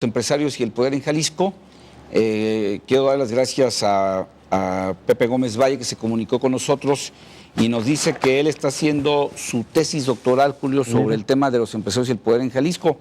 Empresarios y el poder en Jalisco. Quiero dar las gracias a Pepe Gómez Valle, que se comunicó con nosotros y nos dice que él está haciendo su tesis doctoral, Julio, sobre el tema de los empresarios y el poder en Jalisco,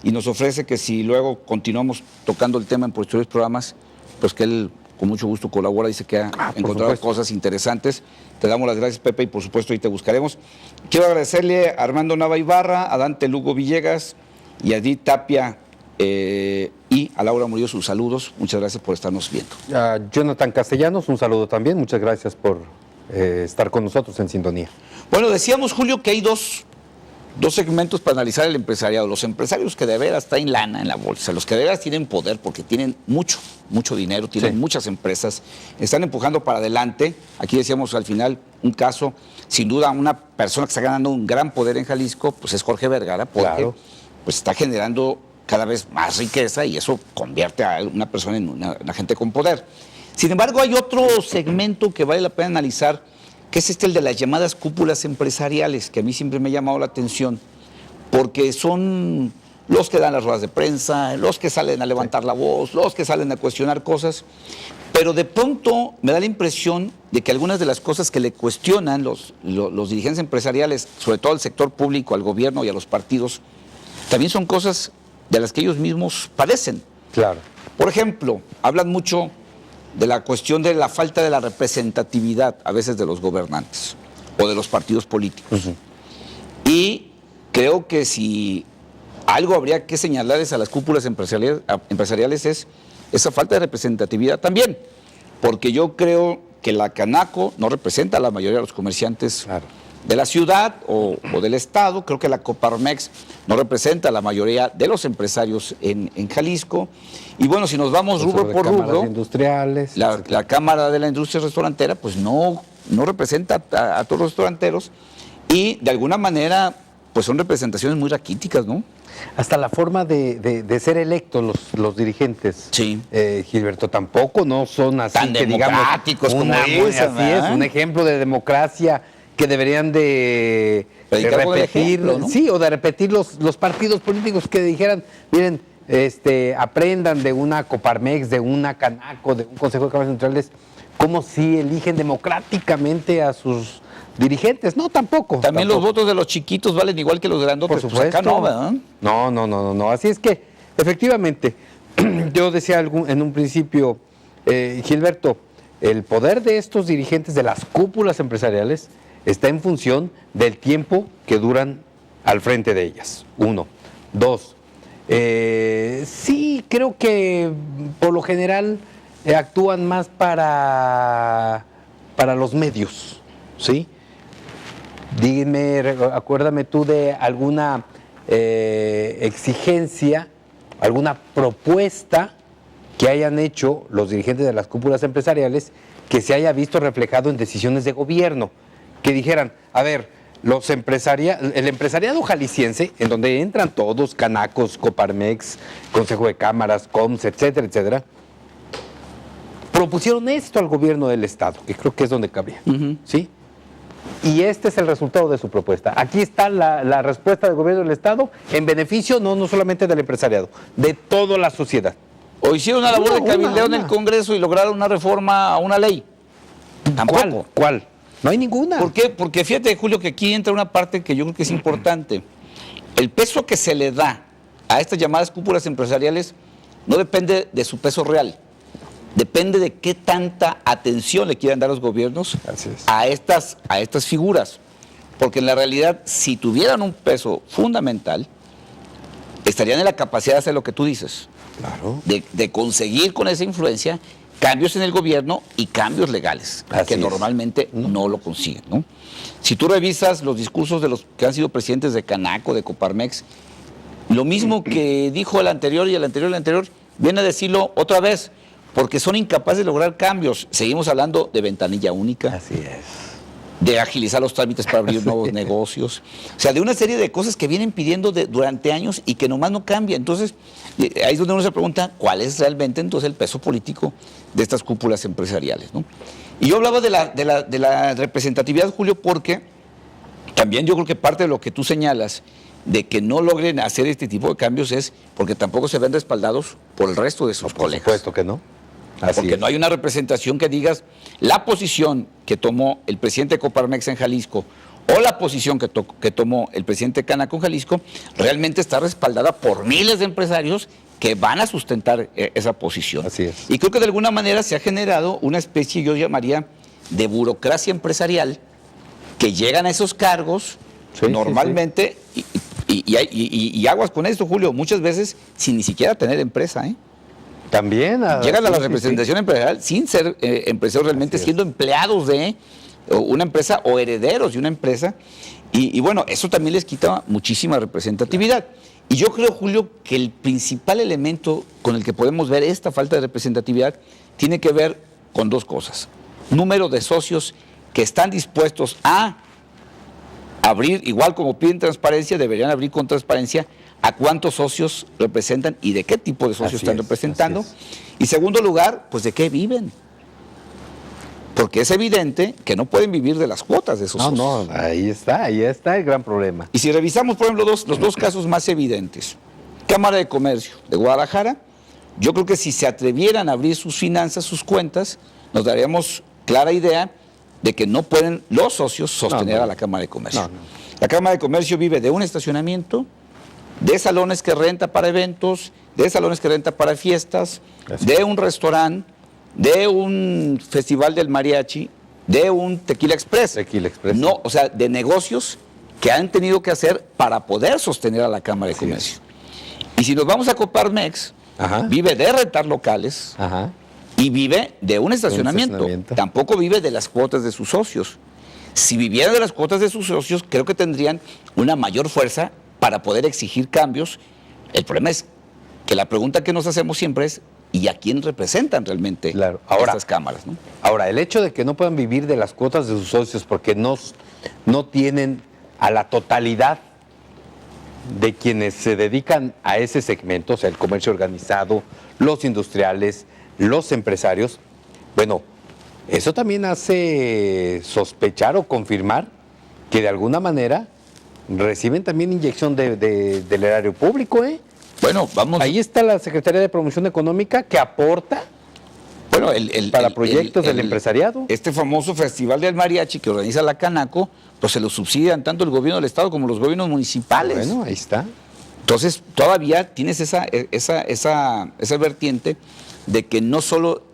y nos ofrece que si luego continuamos tocando el tema en posteriores programas, pues que él con mucho gusto colabora. Dice que ha encontrado cosas interesantes. Te damos las gracias, Pepe, y por supuesto ahí te buscaremos. Quiero agradecerle a Armando Nava Ibarra, a Dante Lugo Villegas y a Edith Tapia y a Laura Murillo sus saludos. Muchas gracias por estarnos viendo. A Jonathan Castellanos, un saludo también. Muchas gracias por estar con nosotros en sintonía. Bueno, decíamos, Julio, que hay dos segmentos para analizar el empresariado. Los empresarios que de veras traen lana en la bolsa, los que de veras tienen poder porque tienen mucho dinero, tienen muchas empresas, están empujando para adelante. Aquí decíamos al final un caso, sin duda una persona que está ganando un gran poder en Jalisco, pues es Jorge Vergara, porque pues está generando cada vez más riqueza y eso convierte a una persona en una gente con poder. Sin embargo, hay otro segmento que vale la pena analizar, que es el de las llamadas cúpulas empresariales, que a mí siempre me ha llamado la atención, porque son los que dan las ruedas de prensa, los que salen a levantar la voz, los que salen a cuestionar cosas, pero de pronto me da la impresión de que algunas de las cosas que le cuestionan los dirigentes empresariales, sobre todo al sector público, al gobierno y a los partidos, también son cosas de las que ellos mismos padecen. Claro. Por ejemplo, hablan mucho de la cuestión de la falta de la representatividad a veces de los gobernantes o de los partidos políticos. Y creo que si algo habría que señalarles a las cúpulas empresariales es esa falta de representatividad también, porque yo creo que la Canaco no representa a la mayoría de los comerciantes de la ciudad o del estado. Creo que la Coparmex no representa a la mayoría de los empresarios en Jalisco. Y bueno, si nos vamos rubro por rubro, industriales, la Cámara de la Industria Restaurantera pues no representa a todos los restauranteros, y de alguna manera pues son representaciones muy raquíticas, ¿no? Hasta la forma de ser electos los dirigentes, Gilberto, tampoco no son así tan que democráticos digamos, como dicen, así es, un ejemplo de democracia que deberían de repetir, ejemplo, ¿no? Sí, o de repetir los partidos políticos que dijeran, miren, aprendan de una Coparmex, de una Canaco, de un Consejo de Cámaras Industriales, cómo si eligen democráticamente a sus dirigentes. No, tampoco. También los votos de los chiquitos valen igual que los grandotes. Por supuesto. Pues acá no, ¿verdad? No. Así es que, efectivamente, yo decía en un principio, Gilberto, el poder de estos dirigentes de las cúpulas empresariales está en función del tiempo que duran al frente de ellas. 1. 2. Sí, creo que por lo general actúan más para los medios, ¿sí? Díganme, acuérdame tú de alguna exigencia, alguna propuesta que hayan hecho los dirigentes de las cúpulas empresariales que se haya visto reflejado en decisiones de gobierno, que dijeran, a ver, el empresariado jalisciense, en donde entran todos, Canacos, Coparmex, Consejo de Cámaras, COMS, etcétera, etcétera, propusieron esto al gobierno del Estado, que creo que es donde cabría, ¿sí? Y este es el resultado de su propuesta. Aquí está la respuesta del gobierno del Estado en beneficio no solamente del empresariado, de toda la sociedad. O hicieron una labor de cabildeo en el Congreso y lograron una reforma a una ley. Tampoco. ¿Cuál? No hay ninguna. ¿Por qué? Porque fíjate, Julio, que aquí entra una parte que yo creo que es importante. El peso que se le da a estas llamadas cúpulas empresariales no depende de su peso real. Depende de qué tanta atención le quieran dar los gobiernos a estas figuras. Porque en la realidad, si tuvieran un peso fundamental, estarían en la capacidad de hacer lo que tú dices. Claro. De conseguir con esa influencia cambios en el gobierno y cambios legales, que normalmente no lo consiguen, ¿no? Si tú revisas los discursos de los que han sido presidentes de Canaco, de Coparmex, lo mismo que dijo el anterior y el anterior, viene a decirlo otra vez, porque son incapaces de lograr cambios. Seguimos hablando de ventanilla única. Así es. De agilizar los trámites para abrir nuevos negocios. O sea, de una serie de cosas que vienen pidiendo durante años y que nomás no cambian. Entonces, ahí es donde uno se pregunta cuál es realmente entonces el peso político de estas cúpulas empresariales, ¿no? Y yo hablaba de la representatividad, Julio, porque también yo creo que parte de lo que tú señalas de que no logren hacer este tipo de cambios es porque tampoco se ven respaldados por el resto de sus colegas. Por supuesto que no. Porque no hay una representación que digas la posición que tomó el presidente de Coparmex en Jalisco o la posición que tomó el presidente de Canaco en Jalisco realmente está respaldada por miles de empresarios que van a sustentar esa posición. Así es. Y creo que de alguna manera se ha generado una especie, yo llamaría, de burocracia empresarial que llegan a esos cargos normalmente. Sí. Y aguas con esto, Julio, muchas veces sin ni siquiera tener empresa, ¿eh? También. Llegan a la representación empresarial sin ser empresarios realmente, siendo empleados de una empresa o herederos de una empresa. Y bueno, eso también les quita muchísima representatividad. Y yo creo, Julio, que el principal elemento con el que podemos ver esta falta de representatividad tiene que ver con dos cosas. Número de socios que están dispuestos a abrir, igual como piden transparencia, deberían abrir con transparencia a cuántos socios representan y de qué tipo de socios están representando. Y segundo lugar, pues de qué viven. Porque es evidente que no pueden vivir de las cuotas de esos socios. No, ahí está el gran problema. Y si revisamos, por ejemplo, los dos casos más evidentes. Cámara de Comercio de Guadalajara, yo creo que si se atrevieran a abrir sus finanzas, sus cuentas, nos daríamos clara idea de que no pueden los socios sostener a la Cámara de Comercio. La Cámara de Comercio vive de un estacionamiento, de salones que renta para eventos, de salones que renta para fiestas, de un restaurante, de un festival del mariachi, de un Tequila Express. No, o sea, de negocios que han tenido que hacer para poder sostener a la Cámara de Comercio. Y si nos vamos a Coparmex, vive de rentar locales y vive de un estacionamiento. Tampoco vive de las cuotas de sus socios. Si viviera de las cuotas de sus socios, creo que tendrían una mayor fuerza para poder exigir cambios. El problema es que la pregunta que nos hacemos siempre es ¿y a quién representan realmente estas cámaras? ¿No? Ahora, el hecho de que no puedan vivir de las cuotas de sus socios porque no tienen a la totalidad de quienes se dedican a ese segmento, o sea, el comercio organizado, los industriales, los empresarios, bueno, eso también hace sospechar o confirmar que de alguna manera reciben también inyección del erario público, ¿eh? Bueno, vamos. Ahí está la Secretaría de Promoción Económica que aporta para proyectos del empresariado. Este famoso Festival del Mariachi que organiza la Canaco, pues se lo subsidian tanto el gobierno del Estado como los gobiernos municipales. Bueno, ahí está. Entonces, todavía tienes esa vertiente de que no solo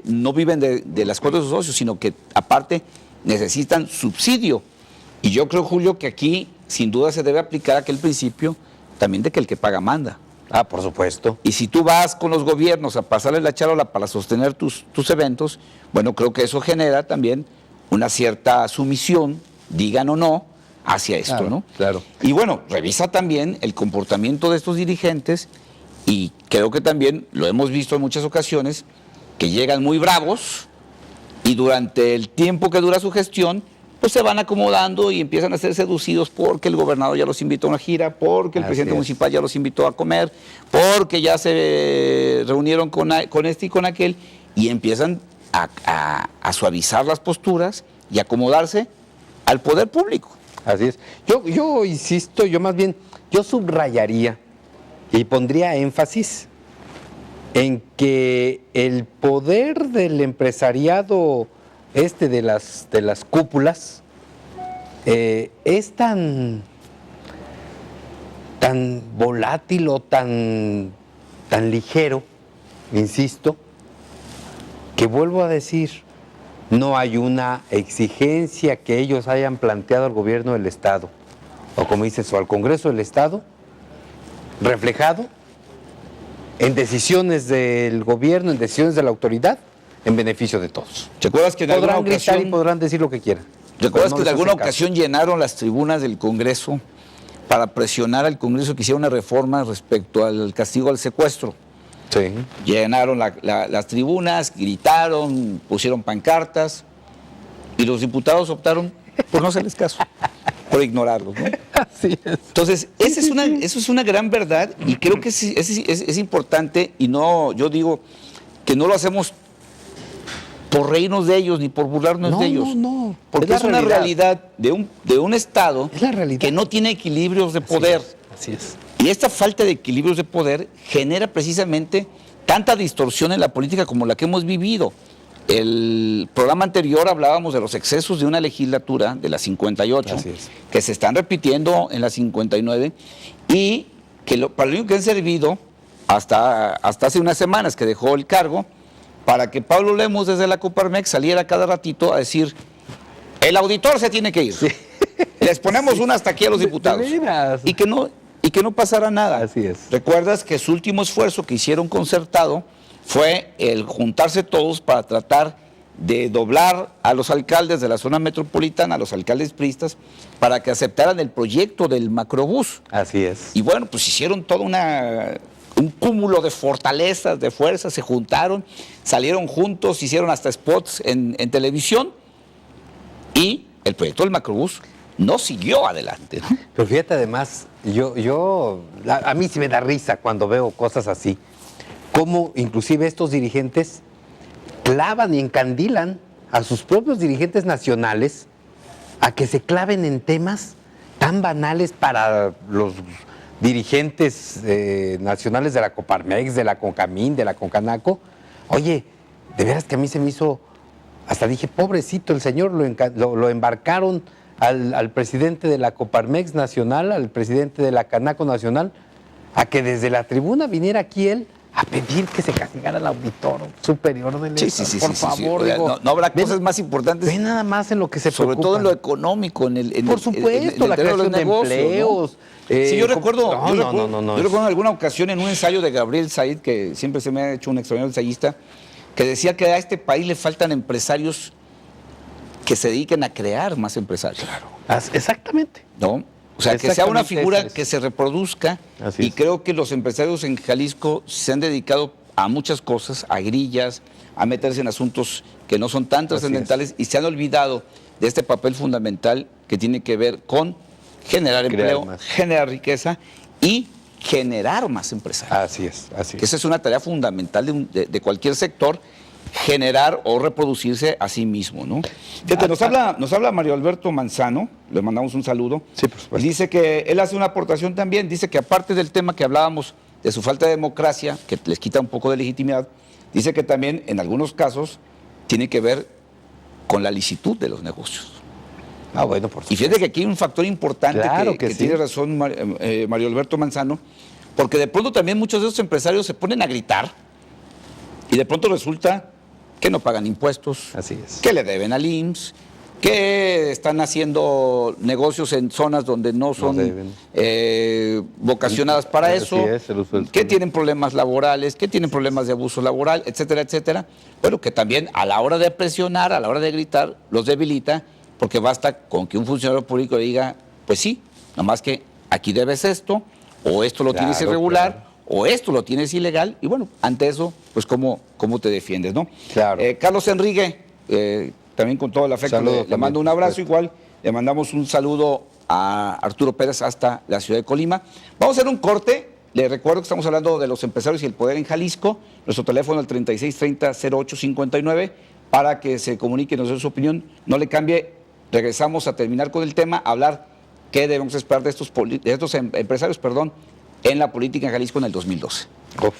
no viven de las cuotas de sus socios, sino que aparte necesitan subsidio. Y yo creo, Julio, que aquí sin duda se debe aplicar aquel principio también de que el que paga manda. Por supuesto. Y si tú vas con los gobiernos a pasarle la charola para sostener tus eventos, bueno, creo que eso genera también una cierta sumisión, digan o no, hacia esto, ¿no? Claro. Y bueno, revisa también el comportamiento de estos dirigentes y creo que también lo hemos visto en muchas ocasiones, que llegan muy bravos y durante el tiempo que dura su gestión, pues se van acomodando y empiezan a ser seducidos porque el gobernador ya los invitó a una gira, porque el presidente municipal ya los invitó a comer, porque ya se reunieron con este y con aquel, y empiezan a suavizar las posturas y acomodarse al poder público. Así es. Yo insisto, yo subrayaría y pondría énfasis en que el poder del empresariado de las cúpulas es tan volátil o tan ligero, insisto, que vuelvo a decir, no hay una exigencia que ellos hayan planteado al gobierno del Estado, o como dices, o al Congreso del Estado, reflejado en decisiones del gobierno, en decisiones de la autoridad, en beneficio de todos. ¿Te acuerdas que en alguna podrán gritar ocasión, y podrán decir lo que quieran? ¿Te acuerdas que en alguna ocasión llenaron las tribunas del Congreso para presionar al Congreso que hiciera una reforma respecto al castigo al secuestro? Sí. Llenaron las tribunas, gritaron, pusieron pancartas y los diputados optaron por no hacerles caso, por ignorarlos, ¿no? Así es. Entonces, eso es una gran verdad y creo que es importante y no, yo digo que no lo hacemos por reírnos de ellos ni por burlarnos de ellos. No. Porque es una realidad de un Estado Es la realidad. que no tiene equilibrios de poder. Así es. Y esta falta de equilibrios de poder genera precisamente tanta distorsión en la política como la que hemos vivido. El programa anterior hablábamos de los excesos de una legislatura, de la 58, Así es. que se están repitiendo en la 59 y que para lo único que han servido hasta hace unas semanas que dejó el cargo, para que Pablo Lemos desde la Coparmex saliera cada ratito a decir, el auditor se tiene que ir. Les ponemos una hasta aquí a los diputados. De veras. Y que no pasara nada. Así es. ¿Recuerdas que su último esfuerzo que hicieron concertado fue el juntarse todos para tratar de doblar a los alcaldes de la zona metropolitana, a los alcaldes priistas, para que aceptaran el proyecto del macrobús? Así es. Y bueno, pues hicieron todo un cúmulo de fortalezas, de fuerzas, se juntaron, salieron juntos, hicieron hasta spots en televisión y el proyecto del macrobús no siguió adelante, ¿no? Pero fíjate, además, a mí sí me da risa cuando veo cosas así. Cómo inclusive estos dirigentes clavan y encandilan a sus propios dirigentes nacionales a que se claven en temas tan banales para los dirigentes nacionales de la Coparmex, de la Concamín, de la Concanaco. Oye, de veras que a mí se me hizo, hasta dije, pobrecito el señor, lo embarcaron al presidente de la Coparmex nacional, al presidente de la Canaco nacional, a que desde la tribuna viniera aquí él a pedir que se castigara al auditor superior del Estado. Sí, por favor, digo, no habrá cosas más importantes. Ve nada más en lo que se sobre preocupan. todo en lo económico, por supuesto, la creación de empleos. ¿No? Sí, yo recuerdo, No. yo recuerdo en alguna ocasión en un ensayo de Gabriel Said, que siempre se me ha hecho un extraordinario ensayista, que decía que a este país le faltan empresarios que se dediquen a crear más empresarios. Claro. Exactamente. ¿No? O sea, que sea una Exactamente figura eso es. que se reproduzca. Así Y es. creo que los empresarios en Jalisco se han dedicado a muchas cosas, a grillas, a meterse en asuntos que no son tan trascendentales y se han olvidado de este papel fundamental que tiene que ver con generar Crear empleo, más. generar riqueza y generar más empresarios. Así es. Que esa es una tarea fundamental de cualquier sector, generar o reproducirse a sí mismo, ¿no? Fíjate, nos habla Mario Alberto Manzano, le mandamos un saludo. Sí, por supuesto. Y dice que él hace una aportación también, dice que aparte del tema que hablábamos de su falta de democracia, que les quita un poco de legitimidad, dice que también en algunos casos tiene que ver con la licitud de los negocios. Bueno, por supuesto. Y fíjate que aquí hay un factor importante Claro que sí. tiene razón Mario Alberto Manzano, porque de pronto también muchos de esos empresarios se ponen a gritar y de pronto resulta que no pagan impuestos, Así es. que le deben al IMSS, que están haciendo negocios en zonas donde no son vocacionadas para Así eso, es, el uso del que suelo. tienen problemas laborales, que tienen problemas de abuso laboral, etcétera, etcétera. Pero que también a la hora de presionar, a la hora de gritar, los debilita, porque basta con que un funcionario público diga, pues sí, nomás que aquí debes esto, o esto lo tienes Claro, irregular, claro. o esto lo tienes ilegal, y bueno, ante eso, pues cómo te defiendes, ¿no? Claro. Carlos Enrique, también con todo el afecto, Saludos le también, mando un por abrazo supuesto. igual, le mandamos un saludo a Arturo Pérez hasta la ciudad de Colima. Vamos a hacer un corte, le recuerdo que estamos hablando de los empresarios y el poder en Jalisco, nuestro teléfono es el 3630-0859, para que se comunique y nos dé su opinión, no le cambie, regresamos a terminar con el tema, a hablar qué debemos esperar de estos empresarios, en la política en Jalisco en el 2012. Uf.